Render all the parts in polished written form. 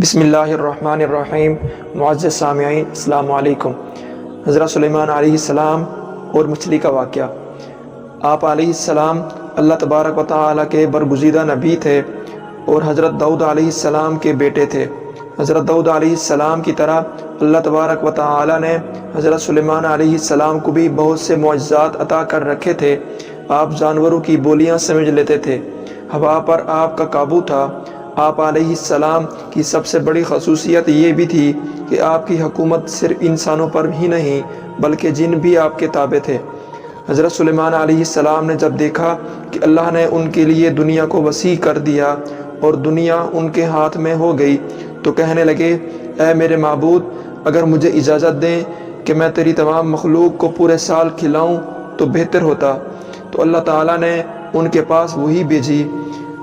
بسم اللہ الرحمن الرحیم۔ معزز سامعین السلام علیکم۔ حضرت سلیمان علیہ السلام اور مچھلی کا واقعہ۔ آپ علیہ السلام اللہ تبارک و تعالیٰ کے برگزیدہ نبی تھے اور حضرت داؤد علیہ السلام کے بیٹے تھے۔ حضرت داؤد علیہ السلام کی طرح اللہ تبارک و تعالیٰ نے حضرت سلیمان علیہ السلام کو بھی بہت سے معجزات عطا کر رکھے تھے۔ آپ جانوروں کی بولیاں سمجھ لیتے تھے، ہوا پر آپ کا قابو تھا۔ آپ علیہ السلام کی سب سے بڑی خصوصیت یہ بھی تھی کہ آپ کی حکومت صرف انسانوں پر ہی نہیں بلکہ جن بھی آپ کے تابع تھے۔ حضرت سلیمان علیہ السلام نے جب دیکھا کہ اللہ نے ان کے لیے دنیا کو وسیع کر دیا اور دنیا ان کے ہاتھ میں ہو گئی تو کہنے لگے، اے میرے معبود، اگر مجھے اجازت دیں کہ میں تیری تمام مخلوق کو پورے سال کھلاؤں تو بہتر ہوتا۔ تو اللہ تعالیٰ نے ان کے پاس وہی بھیجی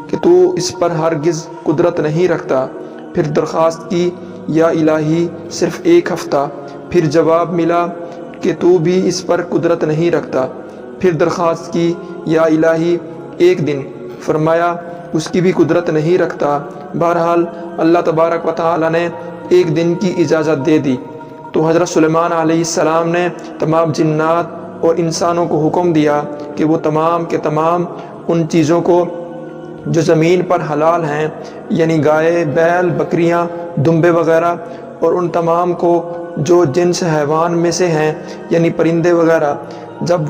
کہ تو اس پر ہرگز قدرت نہیں رکھتا۔ پھر درخواست کی، یا الہی صرف ایک ہفتہ۔ پھر جواب ملا کہ تو بھی اس پر قدرت نہیں رکھتا۔ پھر درخواست کی، یا الہی ایک دن۔ فرمایا اس کی بھی قدرت نہیں رکھتا۔ بہرحال اللہ تبارک و تعالیٰ نے ایک دن کی اجازت دے دی تو حضرت سلیمان علیہ السلام نے تمام جنات اور انسانوں کو حکم دیا کہ وہ تمام کے تمام ان چیزوں کو جو زمین پر حلال ہیں، یعنی گائے، بیل، بکریاں، دمبے وغیرہ، اور ان تمام کو جو جنس حیوان میں سے ہیں، یعنی پرندے وغیرہ، جب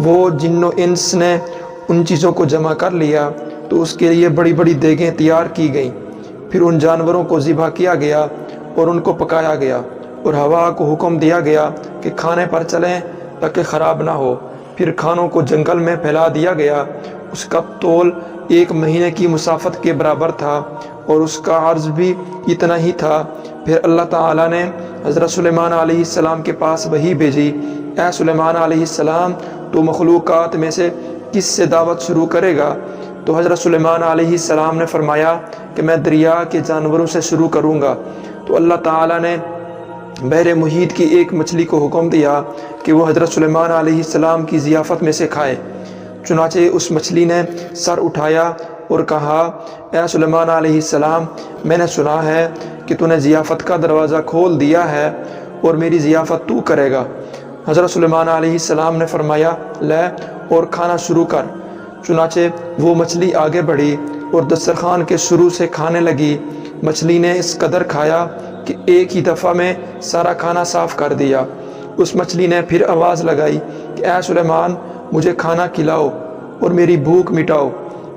وہ جن و انس نے ان چیزوں کو جمع کر لیا تو اس کے لیے بڑی بڑی دیگیں تیار کی گئیں۔ پھر ان جانوروں کو ذبح کیا گیا اور ان کو پکایا گیا، اور ہوا کو حکم دیا گیا کہ کھانے پر چلیں تاکہ خراب نہ ہو۔ پھر کھانوں کو جنگل میں پھیلا دیا گیا۔ اس کا طول 1 مہینے کی مسافت کے برابر تھا اور اس کا عرض بھی اتنا ہی تھا۔ پھر اللہ تعالیٰ نے حضرت سلیمان علیہ السلام کے پاس وحی بھیجی، اے سلیمان علیہ السلام، تو مخلوقات میں سے کس سے دعوت شروع کرے گا؟ تو حضرت سلیمان علیہ السلام نے فرمایا کہ میں دریا کے جانوروں سے شروع کروں گا۔ تو اللہ تعالیٰ نے بحر محیط کی ایک مچھلی کو حکم دیا کہ وہ حضرت سلیمان علیہ السلام کی ضیافت میں سے کھائے۔ چنانچہ اس مچھلی نے سر اٹھایا اور کہا، اے سلیمان علیہ السلام، میں نے سنا ہے کہ تو نے ضیافت کا دروازہ کھول دیا ہے اور میری ضیافت تو کرے گا۔ حضرت سلیمان علیہ السلام نے فرمایا، لے اور کھانا شروع کر۔ چنانچہ وہ مچھلی آگے بڑھی اور دسترخوان کے شروع سے کھانے لگی۔ مچھلی نے اس قدر کھایا کہ ایک ہی دفعہ میں سارا کھانا صاف کر دیا۔ اس مچھلی نے پھر آواز لگائی کہ اے سلیمان، مجھے کھانا کھلاؤ اور میری بھوک مٹاؤ۔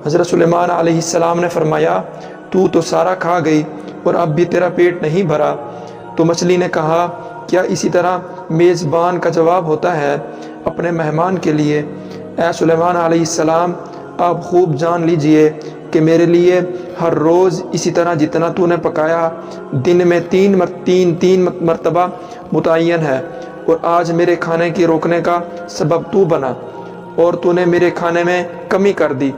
حضرت سلیمان علیہ السلام نے فرمایا، تو سارا کھا گئی اور اب بھی تیرا پیٹ نہیں بھرا۔ تو مچھلی نے کہا، کیا اسی طرح میزبان کا جواب ہوتا ہے اپنے مہمان کے لیے؟ اے سلیمان علیہ السلام، آپ خوب جان لیجئے کہ میرے لیے ہر روز اسی طرح جتنا تو نے پکایا دن میں تین مرتبہ متعین ہے، اور آج میرے کھانے کے روکنے کا سبب تو بنا اور تو نے میرے کھانے میں کمی کر دی۔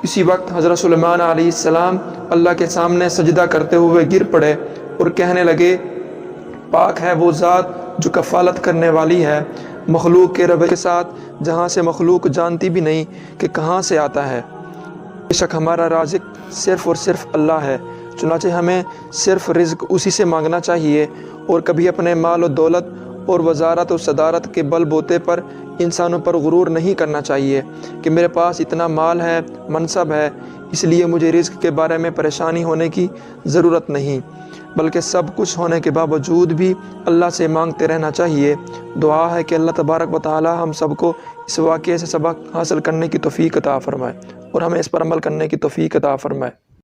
اسی وقت حضرت سلیمان علیہ السلام اللہ کے سامنے سجدہ کرتے ہوئے گر پڑے اور کہنے لگے، پاک ہے وہ ذات جو کفالت کرنے والی ہے مخلوق کے رب کے ساتھ، جہاں سے مخلوق جانتی بھی نہیں کہ کہاں سے آتا ہے۔ بے شک ہمارا رازق صرف اور صرف اللہ ہے، چنانچہ ہمیں صرف رزق اسی سے مانگنا چاہیے اور کبھی اپنے مال و دولت اور وزارت و صدارت کے بل بوتے پر انسانوں پر غرور نہیں کرنا چاہیے کہ میرے پاس اتنا مال ہے، منصب ہے، اس لیے مجھے رزق کے بارے میں پریشانی ہونے کی ضرورت نہیں، بلکہ سب کچھ ہونے کے باوجود بھی اللہ سے مانگتے رہنا چاہیے۔ دعا ہے کہ اللہ تبارک و تعالی ہم سب کو اس واقعے سے سبق حاصل کرنے کی توفیق عطا فرمائے اور ہمیں اس پر عمل کرنے کی توفیق عطا فرمائے۔